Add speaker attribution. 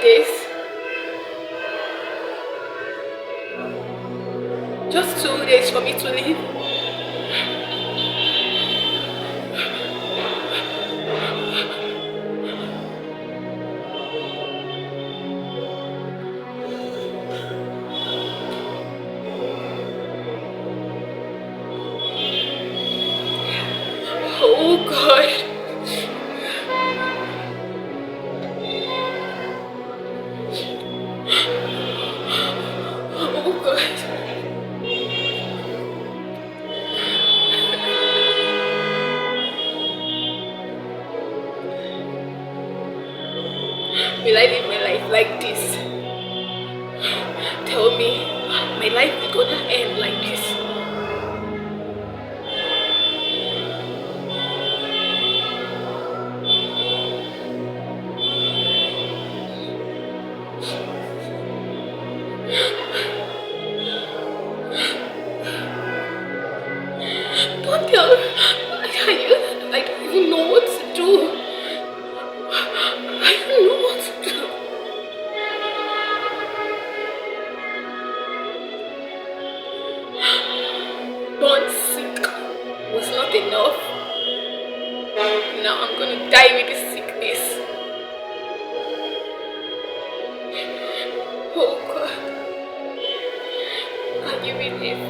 Speaker 1: days. Just 2 days for me to leave. Oh God. Oh God. Will I live my life like this? Tell me, my life is gonna end like this. Don't tell me. I don't even know what to do. I don't know what to do. Born sick was not enough. Now I'm gonna die with this sickness. Oh God. Can you believe?